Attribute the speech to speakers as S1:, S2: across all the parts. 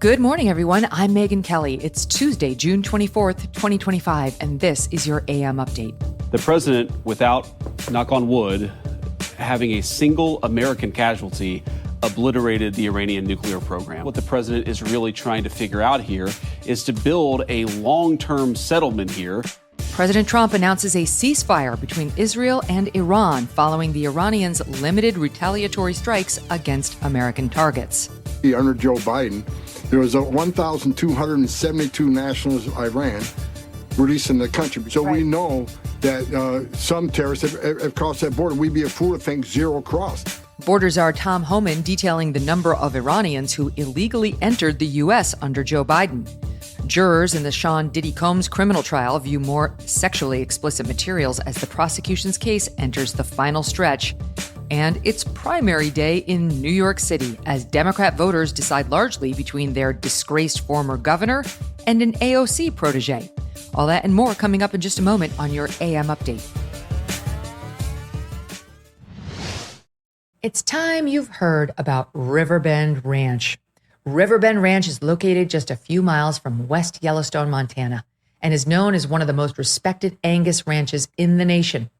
S1: Good morning, everyone. I'm Megyn Kelly. It's Tuesday, June 24th, 2025, and this is your AM update.
S2: The president, without, knock on wood, having a single American casualty, obliterated the Iranian nuclear program. What the president is really trying to figure out here is to build a long-term settlement here.
S1: President Trump announces a ceasefire between Israel and Iran following the Iranians' limited retaliatory strikes against American targets.
S3: Under Joe Biden, there was 1,272 nationals of Iran released in the country. So we know that some terrorists have crossed that border. We'd be a fool to think zero crossed.
S1: Border Czar Tom Homan detailing the number of Iranians who illegally entered the U.S. under Joe Biden. Jurors in the Shaun Diddy Combs criminal trial view more sexually explicit materials as the prosecution's case enters the final stretch. And it's primary day in New York City as Democrat voters decide largely between their disgraced former governor and an AOC protege. All that and more coming up in just a moment on your AM update. It's time you've heard about Riverbend Ranch. Riverbend Ranch is located just a few miles from West Yellowstone, Montana, and is known as one of the most respected Angus ranches in the nation.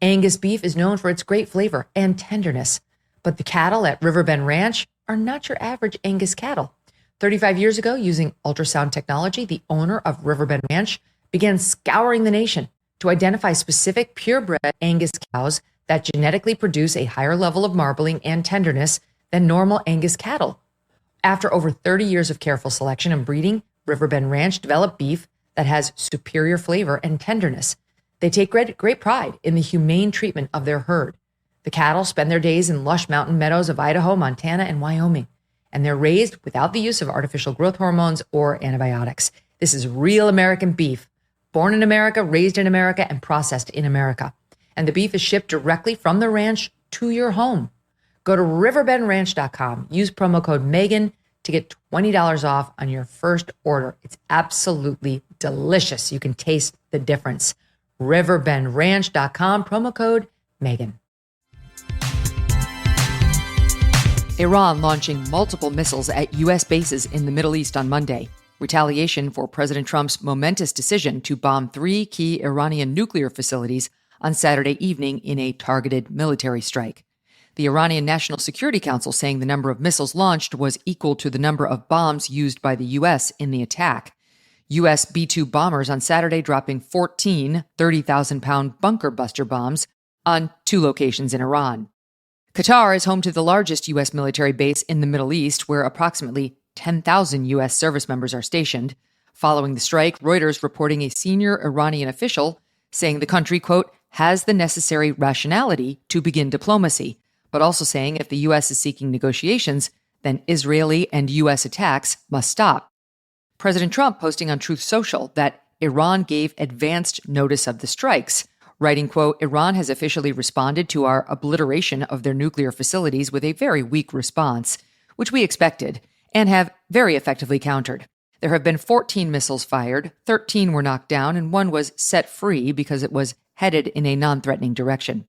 S1: Angus beef is known for its great flavor and tenderness, but the cattle at Riverbend Ranch are not your average Angus cattle. 35 years ago, using ultrasound technology, the owner of Riverbend Ranch began scouring the nation to identify specific purebred Angus cows that genetically produce a higher level of marbling and tenderness than normal Angus cattle. After over 30 years of careful selection and breeding, Riverbend Ranch developed beef that has superior flavor and tenderness. They take great pride in the humane treatment of their herd. The cattle spend their days in lush mountain meadows of Idaho, Montana, and Wyoming, and they're raised without the use of artificial growth hormones or antibiotics. This is real American beef, born in America, raised in America, and processed in America. And the beef is shipped directly from the ranch to your home. Go to riverbendranch.com. Use promo code Megyn to get $20 off on your first order. It's absolutely delicious. You can taste the difference. riverbendranch.com, promo code Megyn. Iran launching multiple missiles at U.S. bases in the Middle East on Monday. Retaliation for President Trump's momentous decision to bomb 3 key Iranian nuclear facilities on Saturday evening in a targeted military strike. The Iranian National Security Council saying the number of missiles launched was equal to the number of bombs used by the U.S. in the attack. U.S. B-2 bombers on Saturday dropping 14 30,000-pound bunker buster bombs on 2 locations in Iran. Qatar is home to the largest U.S. military base in the Middle East, where approximately 10,000 U.S. service members are stationed. Following the strike, Reuters reporting a senior Iranian official saying the country, quote, has the necessary rationality to begin diplomacy, but also saying if the U.S. is seeking negotiations, then Israeli and U.S. attacks must stop. President Trump posting on Truth Social that Iran gave advanced notice of the strikes, writing, quote, Iran has officially responded to our obliteration of their nuclear facilities with a very weak response, which we expected, and have very effectively countered. There have been 14 missiles fired, 13 were knocked down, and 1 was set free because it was headed in a non-threatening direction.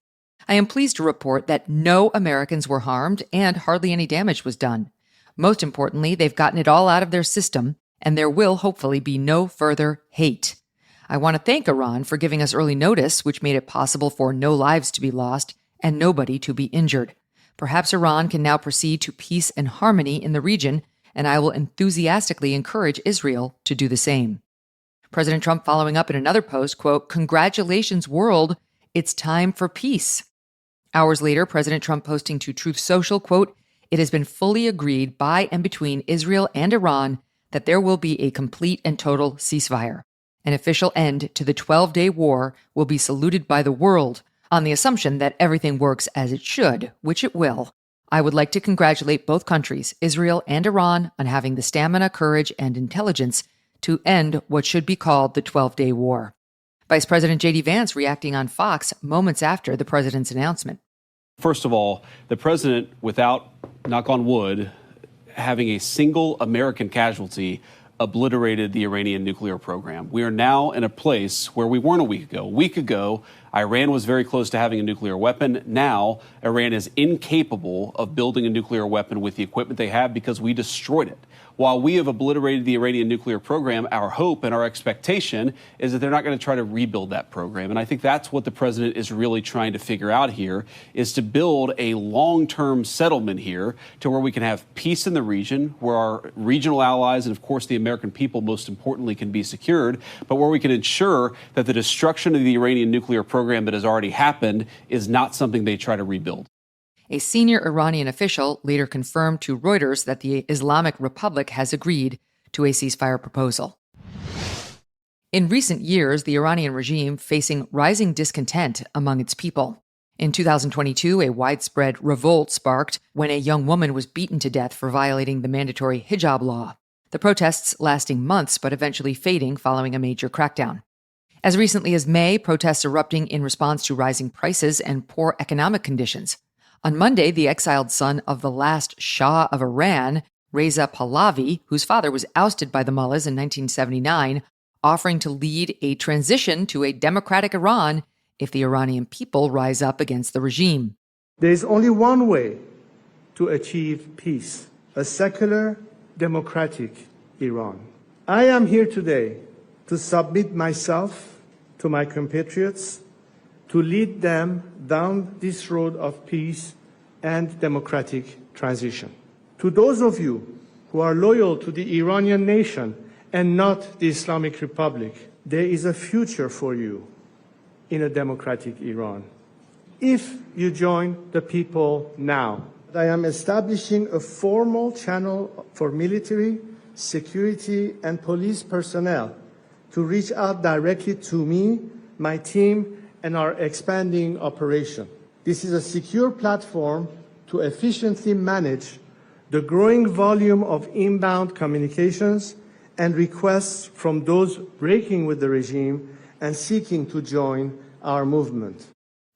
S1: I am pleased to report that no Americans were harmed and hardly any damage was done. Most importantly, they've gotten it all out of their system, and there will hopefully be no further hate. I want to thank Iran for giving us early notice, which made it possible for no lives to be lost and nobody to be injured. Perhaps Iran can now proceed to peace and harmony in the region, and I will enthusiastically encourage Israel to do the same. President Trump following up in another post, quote, congratulations, world, it's time for peace. Hours later, President Trump posting to Truth Social, quote, it has been fully agreed by and between Israel and Iran that there will be a complete and total ceasefire. An official end to the 12-day war will be saluted by the world on the assumption that everything works as it should, which it will. I would like to congratulate both countries, Israel and Iran, on having the stamina, courage, and intelligence to end what should be called the 12-day war. Vice President J.D. Vance reacting on Fox moments after the president's announcement.
S2: First of all, the president, without, knock on wood, having a single American casualty, obliterated the Iranian nuclear program. We are now in a place where we weren't a week ago. A week ago, Iran was very close to having a nuclear weapon. Now, Iran is incapable of building a nuclear weapon with the equipment they have because we destroyed it. While we have obliterated the Iranian nuclear program, our hope and our expectation is that they're not going to try to rebuild that program. And I think that's what the president is really trying to figure out here, is to build a long-term settlement here to where we can have peace in the region, where our regional allies and, of course, the American people, most importantly, can be secured, but where we can ensure that the destruction of the Iranian nuclear program that has already happened is not something they try to rebuild.
S1: A senior Iranian official later confirmed to Reuters that the Islamic Republic has agreed to a ceasefire proposal. In recent years, the Iranian regime facing rising discontent among its people. In 2022, a widespread revolt sparked when a young woman was beaten to death for violating the mandatory hijab law. The protests lasting months but eventually fading following a major crackdown. As recently as May, protests erupting in response to rising prices and poor economic conditions. On Monday, the exiled son of the last Shah of Iran, Reza Pahlavi, whose father was ousted by the mullahs in 1979, offering to lead a transition to a democratic Iran if the Iranian people rise up against the regime.
S4: There is only one way to achieve peace, a secular, democratic Iran. I am here today to submit myself to my compatriots, to lead them down this road of peace and democratic transition. To those of you who are loyal to the Iranian nation and not the Islamic Republic, there is a future for you in a democratic Iran. If you join the people now, I am establishing a formal channel for military, security, and police personnel to reach out directly to me, my team, and our expanding operation. This is a secure platform to efficiently manage the growing volume of inbound communications and requests from those breaking with the regime and seeking to join our movement.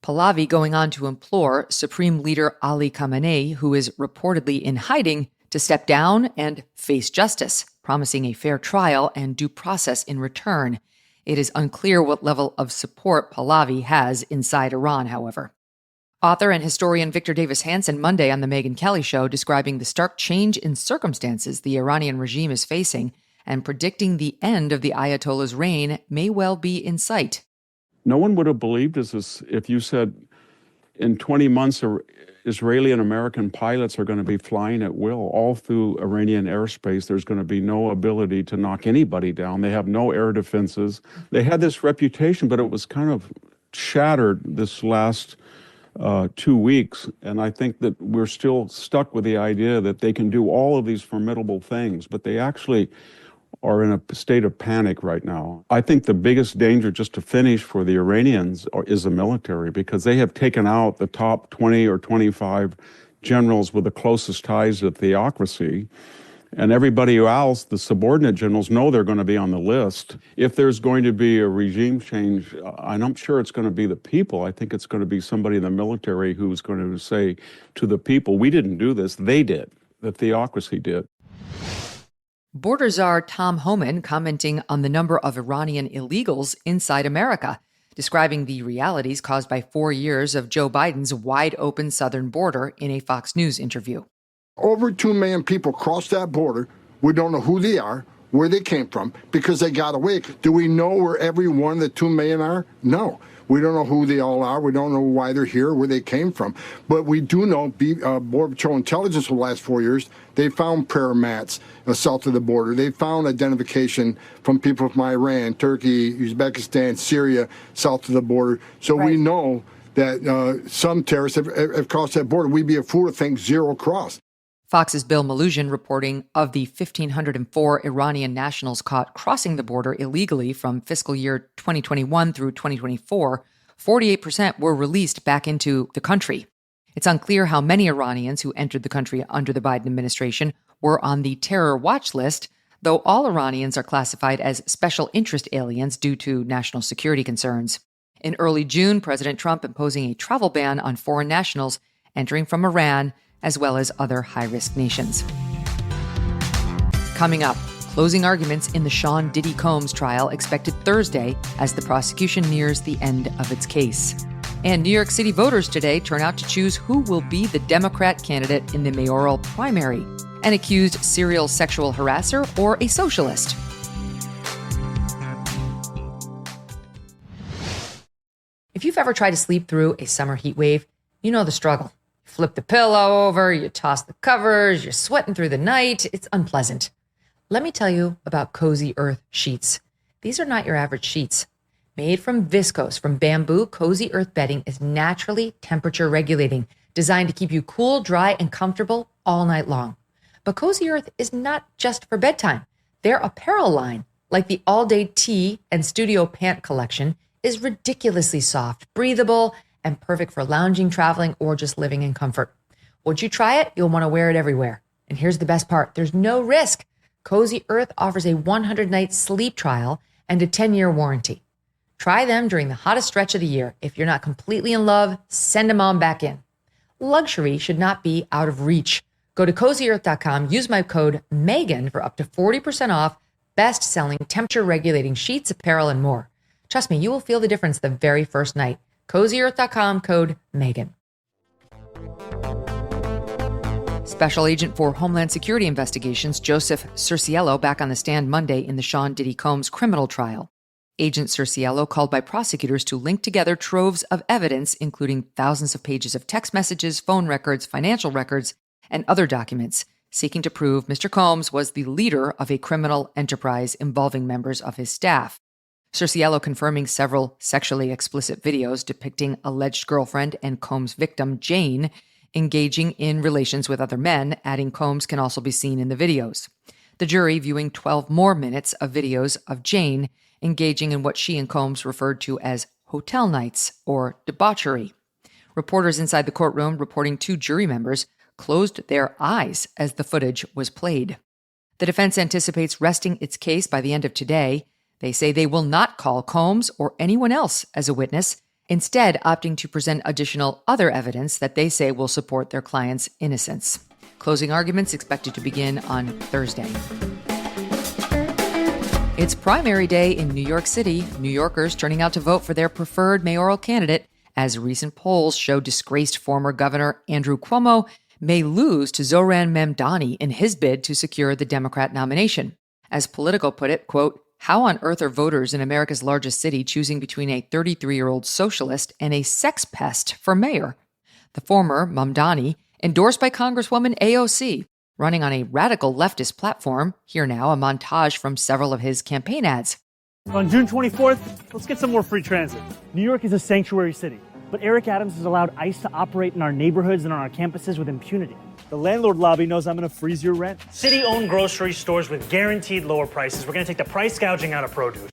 S1: Pahlavi going on to implore Supreme Leader Ali Khamenei, who is reportedly in hiding, to step down and face justice, promising a fair trial and due process in return. It is unclear what level of support Pahlavi has inside Iran, however. Author and historian Victor Davis Hanson Monday on the Megyn Kelly Show describing the stark change in circumstances the Iranian regime is facing and predicting the end of the Ayatollah's reign may well be in sight.
S5: No one would have believed us if you said in 20 months Israeli and American pilots are going to be flying at will all through Iranian airspace. There's going to be no ability to knock anybody down. They have no air defenses. They had this reputation, but it was kind of shattered this last 2 weeks. And I think that we're still stuck with the idea that they can do all of these formidable things, but they actually are in a state of panic right now. I think the biggest danger, just to finish, for the Iranians is the military, because they have taken out the top 20 or 25 generals with the closest ties to theocracy. And everybody else, the subordinate generals, know they're going to be on the list. If there's going to be a regime change, and I'm sure it's going to be the people, I think it's going to be somebody in the military who's going to say to the people, we didn't do this, they did. The theocracy did.
S1: Border czar Tom Homan commenting on the number of Iranian illegals inside America, describing the realities caused by 4 years of Joe Biden's wide-open southern border in a Fox News interview.
S3: Over 2 million people crossed that border. We don't know who they are, where they came from, because they got away. Do we know where every one of the 2 million are? No. We don't know who they all are. We don't know why they're here, where they came from. But we do know, Border Patrol Intelligence for the last 4 years, they found prayer mats south of the border. They found identification from people from Iran, Turkey, Uzbekistan, Syria, south of the border. So we know that some terrorists have crossed that border. We'd be a fool to think zero crossed.
S1: Fox's Bill Malugin reporting of the 1,504 Iranian nationals caught crossing the border illegally from fiscal year 2021 through 2024, 48% were released back into the country. It's unclear how many Iranians who entered the country under the Biden administration were on the terror watch list, though all Iranians are classified as special interest aliens due to national security concerns. In early June, President Trump imposing a travel ban on foreign nationals entering from Iran, as well as other high-risk nations. Coming up, Closing arguments in the Shaun Diddy Combs trial expected Thursday as the prosecution nears the end of its case. And New York City voters today turn out to choose who will be the Democrat candidate in the mayoral primary, an accused serial sexual harasser or a socialist. If you've ever tried to sleep through a summer heat wave, you know the struggle. You flip the pillow over, you toss the covers, you're sweating through the night. It's unpleasant. Let me tell you about Cozy Earth sheets. These are not your average sheets. Made from viscose from bamboo, Cozy Earth bedding is naturally temperature regulating, designed to keep you cool, dry, and comfortable all night long. But Cozy Earth is not just for bedtime. Their apparel line, like the all-day tee and studio pant collection, is ridiculously soft, breathable, and perfect for lounging, traveling, or just living in comfort. Once you try it, you'll want to wear it everywhere. And here's the best part. There's no risk. Cozy Earth offers a 100-night sleep trial and a 10-year warranty. Try them during the hottest stretch of the year. If you're not completely in love, send them on back in. Luxury should not be out of reach. Go to CozyEarth.com, use my code Megyn for up to 40% off best-selling temperature-regulating sheets, apparel, and more. Trust me, you will feel the difference the very first night. CozyEarth.com, code Megyn. Special Agent for Homeland Security Investigations Joseph Circiello back on the stand Monday in the Shaun Diddy Combs criminal trial. Agent Circiello called by prosecutors to link together troves of evidence, including thousands of pages of text messages, phone records, financial records, and other documents, seeking to prove Mr. Combs was the leader of a criminal enterprise involving members of his staff. Circiello confirming several sexually explicit videos depicting alleged girlfriend and Combs' victim, Jane, engaging in relations with other men, adding Combs can also be seen in the videos. The jury viewing 12 more minutes of videos of Jane engaging in what she and Combs referred to as hotel nights or debauchery. Reporters inside the courtroom reporting 2 jury members closed their eyes as the footage was played. The defense anticipates resting its case by the end of today. They say they will not call Combs or anyone else as a witness, instead opting to present additional other evidence that they say will support their client's innocence. Closing arguments expected to begin on Thursday. It's primary day in New York City. New Yorkers turning out to vote for their preferred mayoral candidate, as recent polls show disgraced former Governor Andrew Cuomo may lose to Zohran Mamdani in his bid to secure the Democrat nomination. As Politico put it, quote, "How on earth are voters in America's largest city choosing between a 33-year-old socialist and a sex pest for mayor?" The former, Mamdani, endorsed by Congresswoman AOC, running on a radical leftist platform. Here now, a montage from several of his campaign ads.
S6: On June 24th, let's get some more free transit. New York is a sanctuary city, but Eric Adams has allowed ICE to operate in our neighborhoods and on our campuses with impunity. The landlord lobby knows I'm going to freeze your rent. City-owned grocery stores with guaranteed lower prices. We're going to take the price gouging out of produce.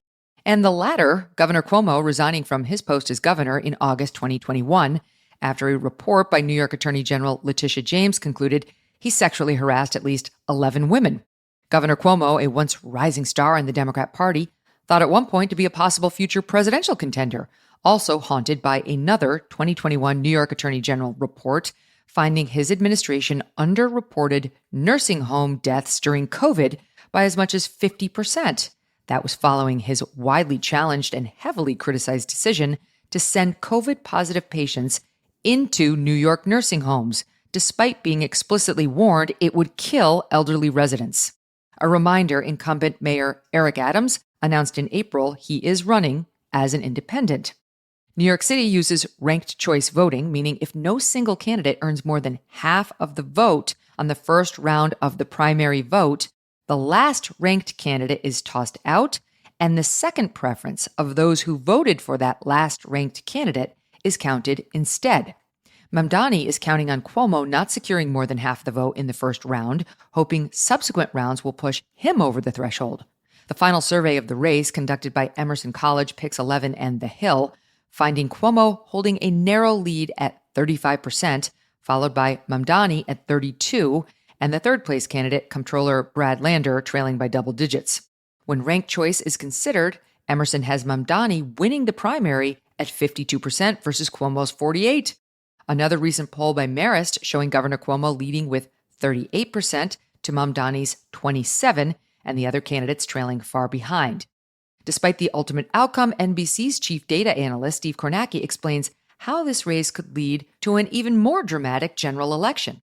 S1: And the latter, Governor Cuomo resigning from his post as governor in August 2021, after a report by New York Attorney General Letitia James concluded he sexually harassed at least 11 women. Governor Cuomo, a once rising star in the Democrat Party, thought at one point to be a possible future presidential contender, also haunted by another 2021 New York Attorney General report finding his administration underreported nursing home deaths during COVID by as much as 50%. That was following his widely challenged and heavily criticized decision to send COVID-positive patients into New York nursing homes, despite being explicitly warned it would kill elderly residents. A reminder, incumbent Mayor Eric Adams announced in April he is running as an independent. New York City uses ranked choice voting, meaning if no single candidate earns more than half of the vote on the first round of the primary vote, the last ranked candidate is tossed out, and the second preference of those who voted for that last ranked candidate is counted instead. Mamdani is counting on Cuomo not securing more than half the vote in the first round, hoping subsequent rounds will push him over the threshold. The final survey of the race, conducted by Emerson College, Pix 11, and The Hill, finding Cuomo holding a narrow lead at 35%, followed by Mamdani at 32%, and the third-place candidate, Comptroller Brad Lander, trailing by double digits. When ranked choice is considered, Emerson has Mamdani winning the primary at 52% versus Cuomo's 48%. Another recent poll by Marist showing Governor Cuomo leading with 38% to Mamdani's 27%, and the other candidates trailing far behind. Despite the ultimate outcome, NBC's chief data analyst Steve Kornacki explains how this race could lead to an even more dramatic general election.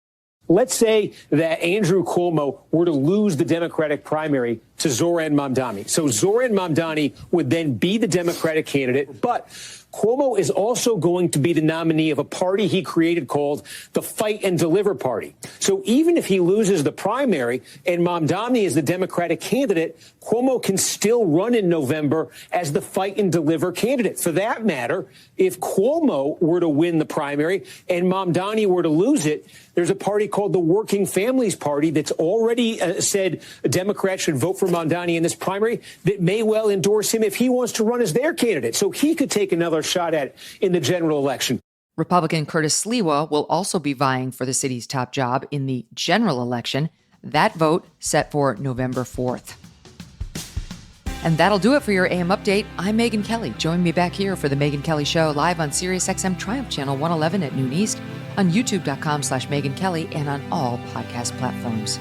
S7: Let's say that Andrew Cuomo were to lose the Democratic primary to Zohran Mamdani. So Zohran Mamdani would then be the Democratic candidate, but Cuomo is also going to be the nominee of a party he created called the Fight and Deliver Party. So even if he loses the primary and Mamdani is the Democratic candidate, Cuomo can still run in November as the Fight and Deliver candidate. For that matter, if Cuomo were to win the primary and Mamdani were to lose it, there's a party called the Working Families Party that's already said Democrats should vote for Mamdani in this primary that may well endorse him if he wants to run as their candidate. So he could take another shot at it in the general election.
S1: Republican Curtis Sliwa will also be vying for the city's top job in the general election. That vote set for November 4th. And that'll do it for your AM update. I'm Megyn Kelly. Join me back here for the Megyn Kelly Show live on SiriusXM Triumph Channel 111 at noon East, on youtube.com/Megyn Kelly, and on all podcast platforms.